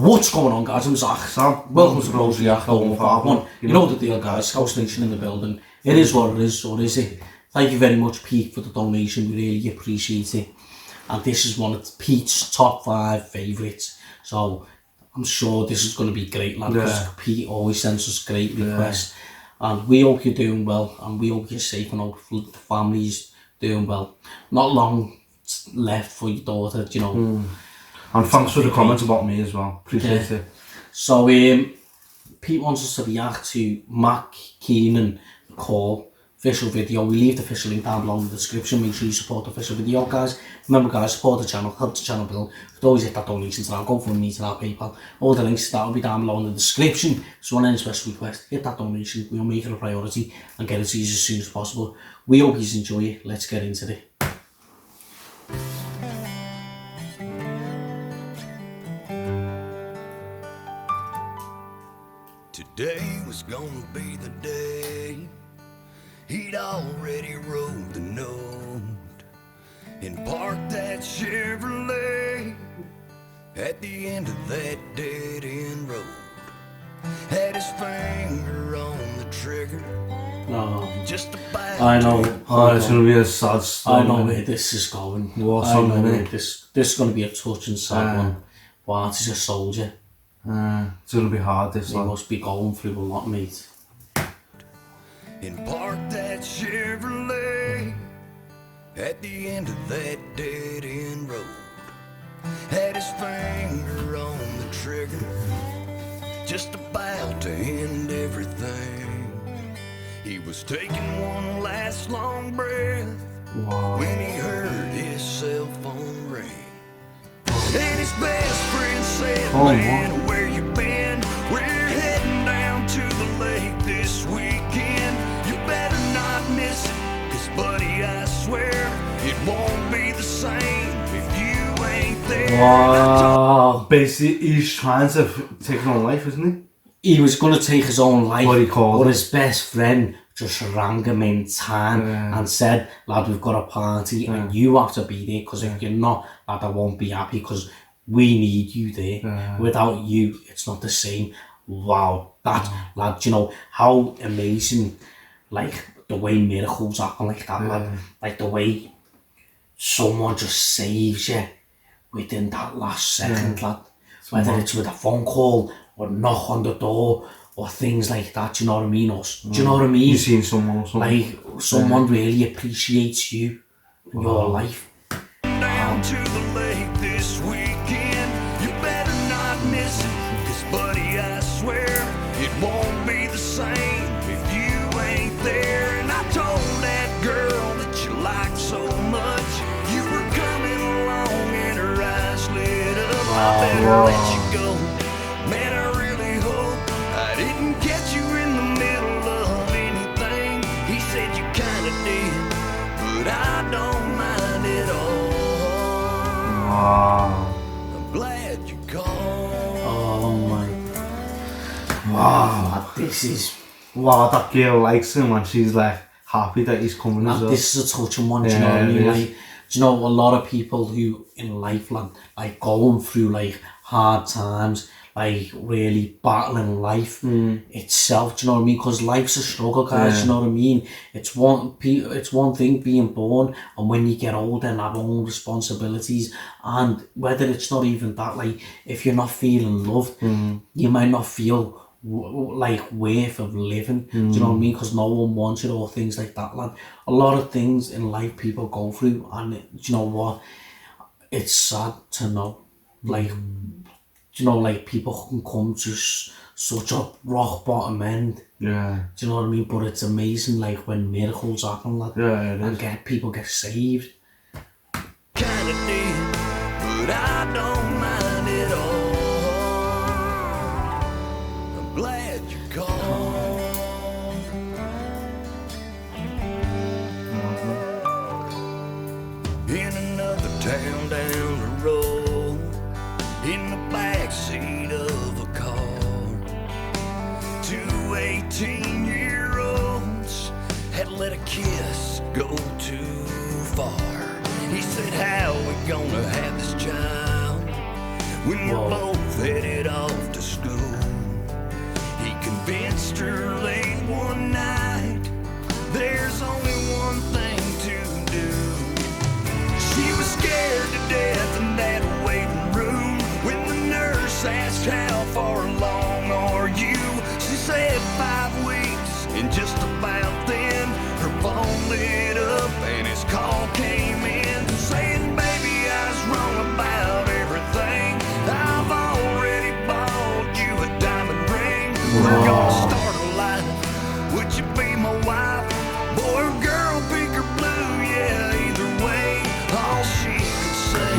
What's going on, guys? I'm Zach. Sam, Welcome to Bros React Home Part 1. You know the deal, guys. Scouse Nation in the building. It is what it is, so is it. Thank you very much, Pete, for the donation. We really appreciate it. And this is one of Pete's top 5 favourites. So I'm sure this is going to be great, lad, because Pete always sends us great requests. And we hope you're doing well, and we hope you're safe, and hopefully the family's doing well. Not long left for your daughter, you know. And thanks for the comments about me as well. Appreciate it. So, Pete wants us to react to Kennon call official video. We leave the official link down below in the description. Make sure you support the official video, guys. Remember, guys, support the channel, help the channel build. You can always hit that donation to our GoFundMe, to our PayPal. All the links to that will be down below in the description. So, on any special request, hit that donation. We'll make it a priority and get it to you as soon as possible. We hope you enjoy it. Let's get into it. Today was gonna be the day. He'd already wrote the note and parked that Chevrolet at the end of that dead-end road. Had his finger on the trigger. Just about. I know. It's going to be a sad story. I know where this is going. This is going to be a touching sad one. Bart is a soldier. It's going to be hard, this He must be going through a lot, mate. And parked that Chevrolet at the end of that dead-end road. Had his finger on the trigger, just about to end everything. He was taking one last long breath when he heard his cell phone ring. And his best friend said, man, where you been? We're heading down to the lake this weekend. You better not miss it, 'cause buddy, I swear it won't be the same if you ain't there. Wow. Basically, he's trying to take his own life, isn't He was going to take his own life, but his best friend just rang him in time and said, lad, we've got a party and you have to be there, because if you're not, lad, I won't be happy, because we need you there. Without you, it's not the same. Wow, that, lad, you know, how amazing, like, the way miracles happen like that, lad. Like, the way someone just saves you within that last second, lad. Whether it's with a phone call or knock on the door or things like that, do you know what I mean? Or, do you know what I mean? You've seen someone or something. Like, someone really appreciates you in your life. Down to the lake this weekend. You better not miss it, 'cause buddy, I swear it won't be the same if you ain't there. And I told that girl that you liked so much, you were coming along and her eyes lit up. I better let you go. Man, I really hope I didn't catch you in the middle of anything. He said you kinda did, but I don't mind at all. Wow. I'm glad you called. Oh my. Wow. This is. Wow, that girl likes him and she's like happy that he's coming as well. This is a touching one, do you know what I mean? Like, do you know, a lot of people who in life, like going through like hard times, like really battling life itself, do you know what I mean? Because life's a struggle, guys, do you know what I mean? It's one thing being born, and when you get older and have own responsibilities, and whether it's not even that, like if you're not feeling loved, you might not feel like worth of living, do you know what I mean? Because no one wants it, or things like that, lad. A lot of things in life people go through, and do you know what? It's sad to know, like, you know, like people can come to such a rock bottom end. Do you know what I mean? But it's amazing, like when miracles happen, like, and people get saved. Kinda did, but I don't mind at all. I'm glad you called. In another town down the road, in the backseat of a car, 2 18-year-olds had let a kiss go too far. He said, how we gonna have this child when we're both headed off asked how far along are you. She said 5 weeks, and just about then her phone lit up and his call came in saying, baby, I was wrong about everything. I've already bought you a diamond ring. We're gonna start a life. Would you be my wife? Boy or girl, pink or blue, yeah, either way. All she could say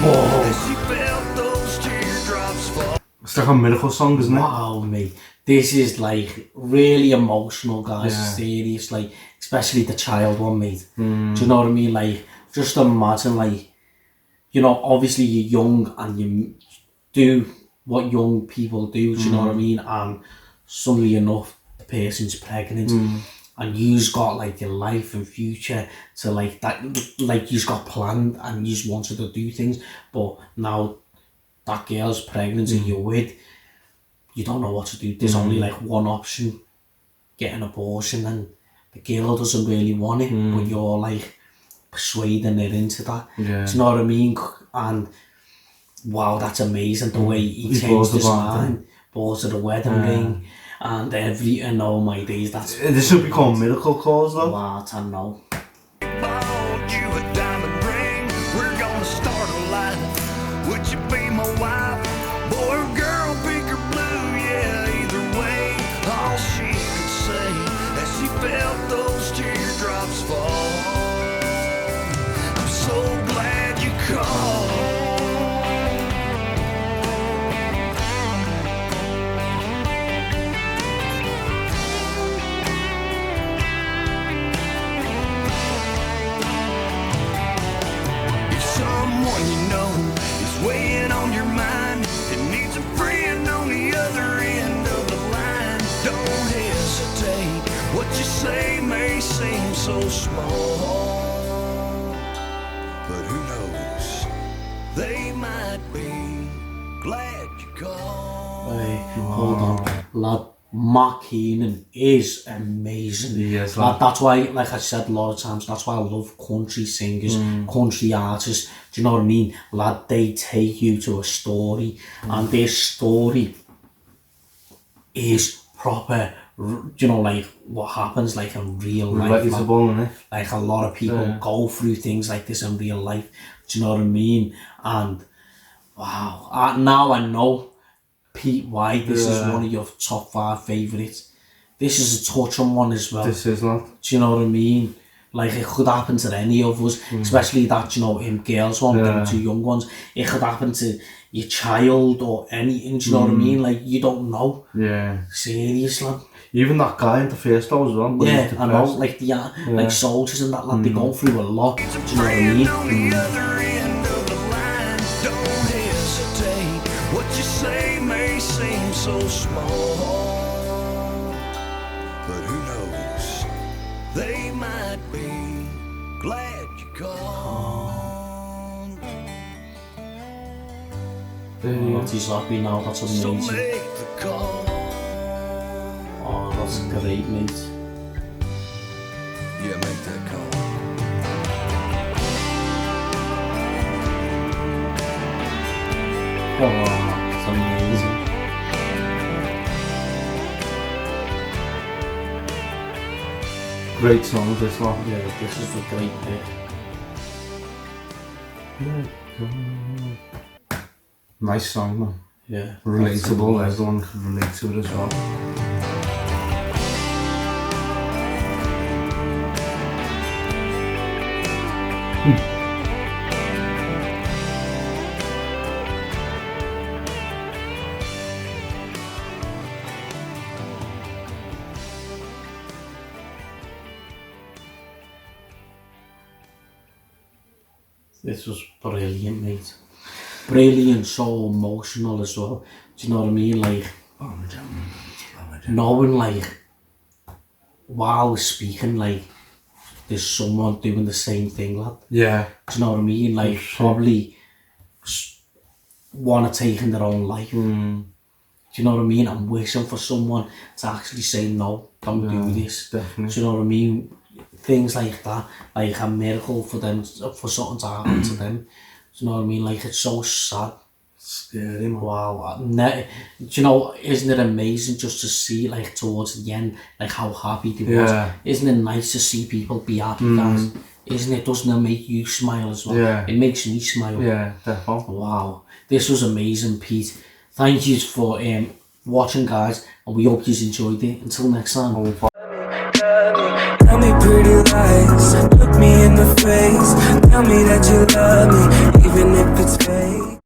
as she felt those teardrops fall. It's like a miracle song, isn't it? Wow, mate. This is like really emotional, guys. Yeah. Serious, like, especially the child one, mate. Do you know what I mean? Like, just imagine, like, you know, obviously you're young and you do what young people do, do you know what I mean? And suddenly enough, the person's pregnant. And you've got like your life and future to like that, like you've got planned and you just wanted to do things, but now that girl's pregnant and you're with, you don't know what to do. There's only like one option, get an abortion, and the girl doesn't really want it, but you're like persuading her into that. Yeah. Do you know what I mean? And wow, that's amazing the way he changed bought his the mind, bought her the wedding ring, and everything. Oh my days, that's This should be called miracle calls, though. wow, I know. Bought you a diamond ring. We're gonna start a life. Would you be my wife? Boy or girl, pink or blue, yeah, either way. All she could say as she felt those teardrops fall. I'm so glad you called. If someone you know is weighing on your mind and needs a friend on the other end of the line, don't hesitate. What you say may seem so small, but who knows? They might be glad you called. Hey, hold on, lad. Mark Kennon is amazing. Yes, lad. That's why, like I said a lot of times, that's why I love country singers, country artists. Do you know what I mean? Lad, they take you to a story, and this story is proper. You know, like what happens like in real life. Relatable, isn't it? Like a lot of people go through things like this in real life. Do you know what I mean? And wow, now I know, Pete, why this is one of your top 5 favourites. This is a touching one as well. This is not. Do you know what I mean? Like it could happen to any of us, especially that, you know, girls one, them 2 young ones. It could happen to your child or anything. Do you know what I mean? Like you don't know. Yeah. Seriously. Even that guy in the first hour as well. when Yeah, he's I know. depressed. Like like soldiers and that, lad, they go through a lot. Do you know what I mean? On the other end of the line, don't hesitate. What you say may seem so small, but who knows? They might be glad you called. What he's happy now, that's So amazing. make the call. Oh, that's great, mate. Yeah, make that call. Oh, that's amazing. Great song, this one. Yeah, this is a great bit. Nice song, man. Yeah. Relatable, everyone can relate to it as well. This was brilliant, mate. Brilliant, so emotional as well. Do you know what I mean? Like, knowing, like, while speaking, like, there's someone doing the same thing, lad. Yeah. Do you know what I mean? Like, probably want to take in their own life. Do you know what I mean? I'm wishing for someone to actually say, no, don't do this. Definitely. Do you know what I mean? Things like that, like a miracle for them, for something to happen to them. Do you know what I mean? Like, it's so sad. Scary, man. Wow, do you know, isn't it amazing just to see, like, towards the end, like, how happy they was? Yeah. Isn't it nice to see people be happy, guys? Isn't it? Doesn't it make you smile as well? Yeah. It makes me smile. Yeah, definitely. Wow, this was amazing, Pete. Thank you for watching, guys, and we hope you enjoyed it. Until next time. Tell me pretty lies, look me in the face. Tell me that you love me, even if it's fake.